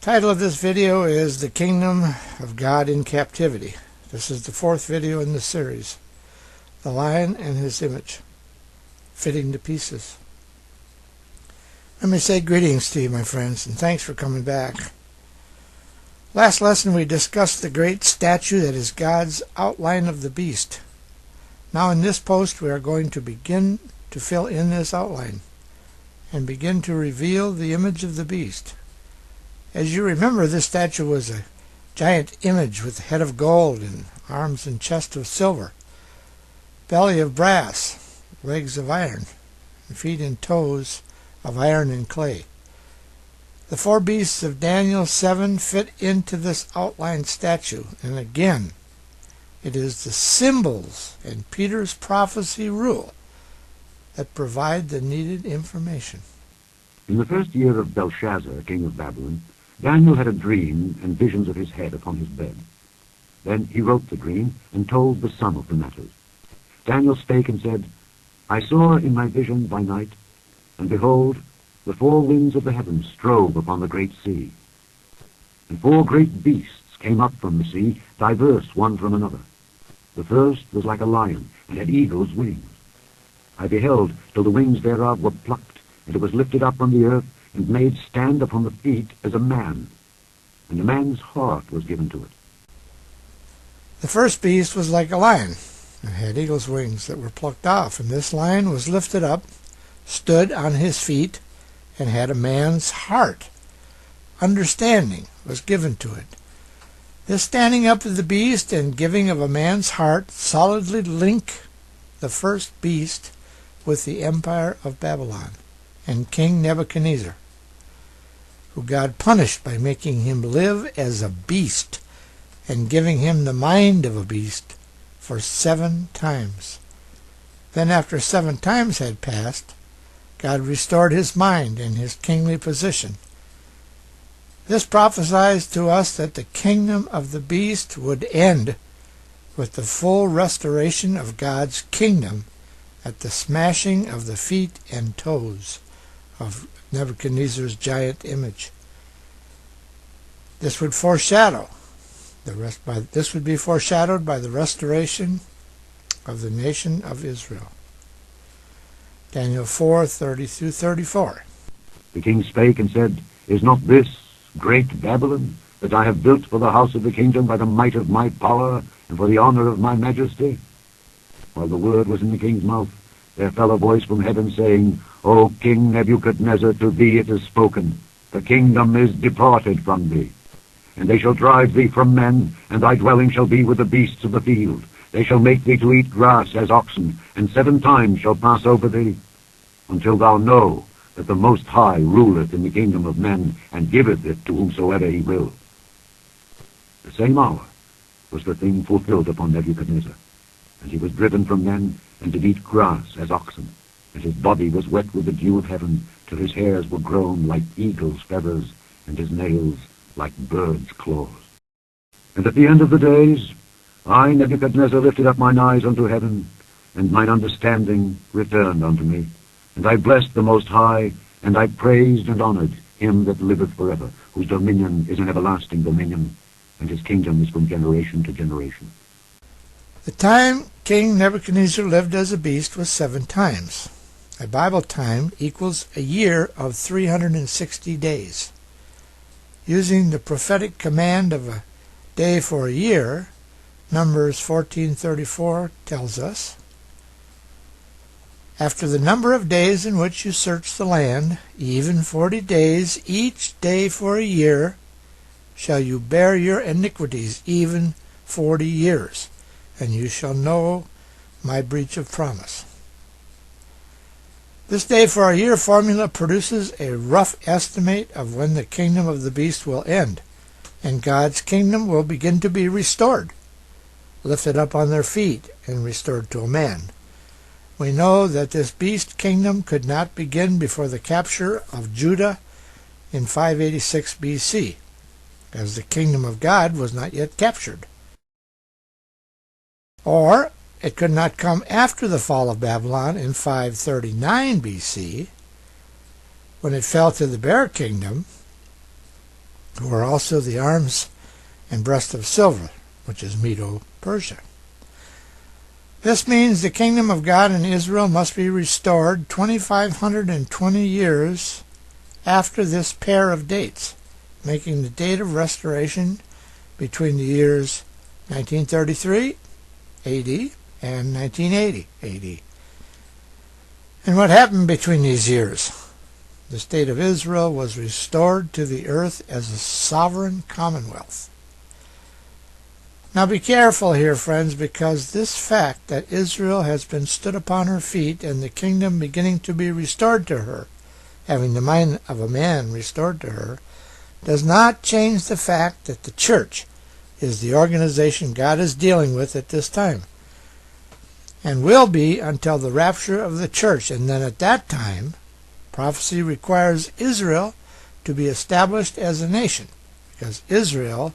Title of this video is The Kingdom of God in Captivity. This is the fourth video in the series. The Lion and His Image, Fitting to Pieces. Let me say greetings to you, my friends, and thanks for coming back. Last lesson we discussed the great statue that is God's outline of the beast. Now in this post we are going to begin to fill in this outline and begin to reveal the image of the beast. As you remember, this statue was a giant image with a head of gold and arms and chest of silver, belly of brass, legs of iron, and feet and toes of iron and clay. The four beasts of Daniel 7 fit into this outlined statue, and again, it is the symbols and Peter's prophecy rule that provide the needed information. In the first year of Belshazzar, king of Babylon, Daniel had a dream and visions of his head upon his bed. Then he wrote the dream and told the sum of the matters. Daniel spake and said, I saw in my vision by night, and behold, the four winds of the heavens strove upon the great sea. And four great beasts came up from the sea, diverse one from another. The first was like a lion, and had eagle's wings. I beheld till the wings thereof were plucked, and it was lifted up from the earth, and made stand upon the feet as a man, and a man's heart was given to it. The first beast was like a lion, and had eagle's wings that were plucked off, and this lion was lifted up, stood on his feet, and had a man's heart. Understanding was given to it. This standing up of the beast and giving of a man's heart solidly link the first beast with the empire of Babylon and King Nebuchadnezzar, who God punished by making him live as a beast and giving him the mind of a beast for 7 times. Then after 7 times had passed, God restored his mind and his kingly position. This prophesies to us that the kingdom of the beast would end with the full restoration of God's kingdom at the smashing of the feet and toes of Nebuchadnezzar's giant image. This would be foreshadowed by the restoration of the nation of Israel. Daniel 4:30-34. The king spake and said, Is not this great Babylon, that I have built for the house of the kingdom by the might of my power and for the honor of my majesty? While the word was in the king's mouth, there fell a voice from heaven, saying, O King Nebuchadnezzar, to thee it is spoken, the kingdom is departed from thee. And they shall drive thee from men, and thy dwelling shall be with the beasts of the field. They shall make thee to eat grass as oxen, and 7 times shall pass over thee, until thou know that the Most High ruleth in the kingdom of men, and giveth it to whomsoever he will. The same hour was the thing fulfilled upon Nebuchadnezzar, and he was driven from men, and did eat grass as oxen, and his body was wet with the dew of heaven, till his hairs were grown like eagle's feathers, and his nails like birds' claws. And at the end of the days, I, Nebuchadnezzar, lifted up mine eyes unto heaven, and mine understanding returned unto me. And I blessed the Most High, and I praised and honored him that liveth forever, whose dominion is an everlasting dominion, and his kingdom is from generation to generation. The time King Nebuchadnezzar lived as a beast was 7 times. A Bible time equals a year of 360 days. Using the prophetic command of a day for a year, Numbers 14:34 tells us, After the number of days in which you search the land, even 40 days, each day for a year, shall you bear your iniquities, even 40 years, and you shall know my breach of promise. This day for a year formula produces a rough estimate of when the kingdom of the beast will end, and God's kingdom will begin to be restored, lifted up on their feet, and restored to a man. We know that this beast kingdom could not begin before the capture of Judah in 586 BC, as the kingdom of God was not yet captured. Or it could not come after the fall of Babylon in 539 BC, when it fell to the Bear Kingdom, who were also the arms and breast of silver, which is Medo-Persia. This means the kingdom of God in Israel must be restored 2,520 years after this pair of dates, making the date of restoration between the years 1933 AD and 1980 AD. And what happened between these years? The state of Israel was restored to the earth as a sovereign commonwealth. Now be careful here, friends, because this fact that Israel has been stood upon her feet and the kingdom beginning to be restored to her, having the mind of a man restored to her, does not change the fact that the church is the organization God is dealing with at this time, and will be until the rapture of the church. And then at that time, prophecy requires Israel to be established as a nation, because Israel,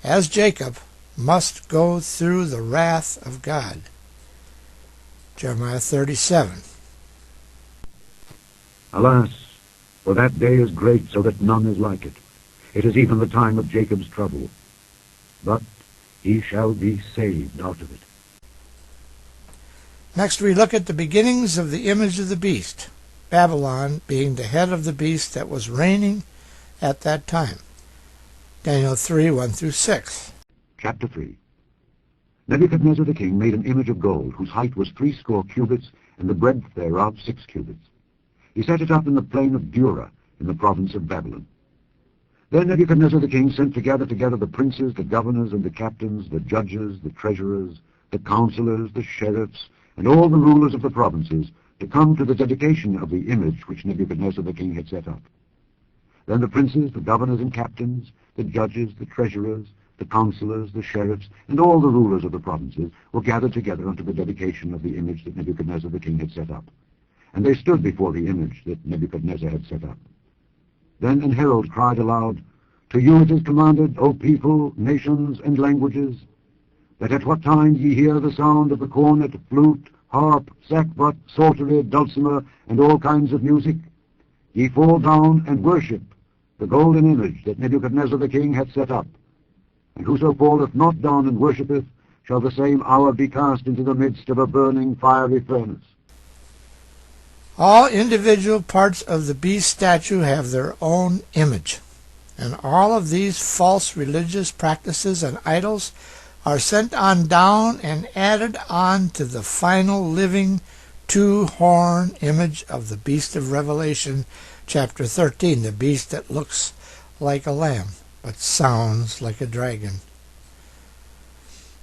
as Jacob, must go through the wrath of God. Jeremiah 37. Alas, for that day is great, so that none is like it. It is even the time of Jacob's trouble. But he shall be saved out of it. Next we look at the beginnings of the image of the beast, Babylon being the head of the beast that was reigning at that time. Daniel 3, 1 through 6. Chapter 3. Nebuchadnezzar the king made an image of gold, whose height was 60 cubits, and the breadth thereof 6 cubits. He set it up in the plain of Dura, in the province of Babylon. Then Nebuchadnezzar the king sent to gather together the princes, the governors, and the captains, the judges, the treasurers, the counselors, the sheriffs, and all the rulers of the provinces, to come to the dedication of the image which Nebuchadnezzar the king had set up. Then the princes, the governors and captains, the judges, the treasurers, the counselors, the sheriffs, and all the rulers of the provinces were gathered together unto the dedication of the image that Nebuchadnezzar the king had set up. And they stood before the image that Nebuchadnezzar had set up. Then an herald cried aloud, To you it is commanded, O people, nations, and languages, that at what time ye hear the sound of the cornet, flute, harp, sackbut, psaltery, dulcimer, and all kinds of music, ye fall down and worship the golden image that Nebuchadnezzar the king hath set up. And whoso falleth not down and worshippeth, shall the same hour be cast into the midst of a burning fiery furnace. All individual parts of the beast statue have their own image, and all of these false religious practices and idols are sent on down and added on to the final living two-horn image of the beast of Revelation chapter 13, the beast that looks like a lamb but sounds like a dragon.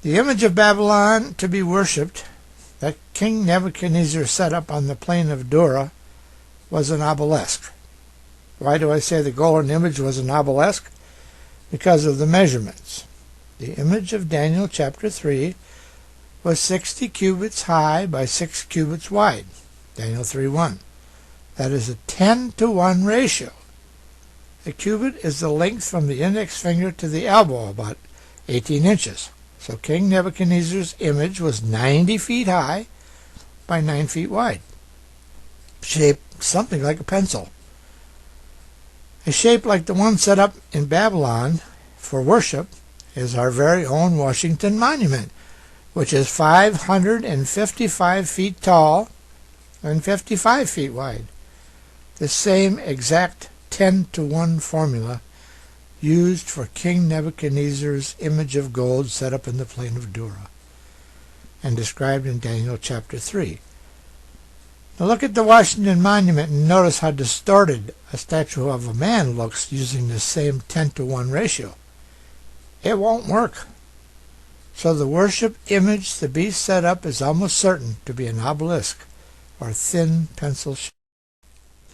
The image of Babylon to be worshipped that King Nebuchadnezzar set up on the plain of Dura was an obelisk. Why do I say the golden image was an obelisk? Because of the measurements. The image of Daniel chapter 3 was 60 cubits high by 6 cubits wide. Daniel 3:1. That is a 10-to-1 ratio. A cubit is the length from the index finger to the elbow, about 18 inches. So King Nebuchadnezzar's image was 90 feet high by 9 feet wide, shaped something like a pencil. A shape like the one set up in Babylon for worship is our very own Washington Monument, which is 555 feet tall and 55 feet wide. The same exact 10-to-1 formula used for King Nebuchadnezzar's image of gold set up in the plain of Dura and described in Daniel chapter 3. Now look at the Washington Monument and notice how distorted a statue of a man looks using the same 10-to-1 ratio. It won't work. So the worship image the beast set up is almost certain to be an obelisk or thin pencil shape.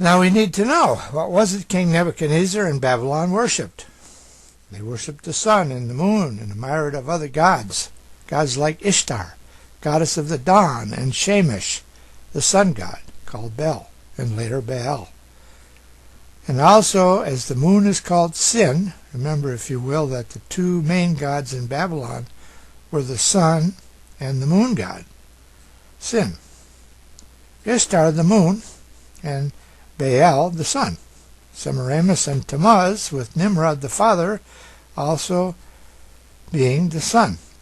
Now we need to know, what was it King Nebuchadnezzar and Babylon worshipped? They worshipped the sun and the moon and admired of other gods, gods like Ishtar, goddess of the dawn, and Shamash, the sun god, called Bel, and later Baal. And also, as the moon is called Sin, remember, if you will, that the two main gods in Babylon were the sun and the moon god, Sin. Ishtar, the moon, and Baal, the sun, Semiramis and Tammuz, with Nimrod the father also being the son.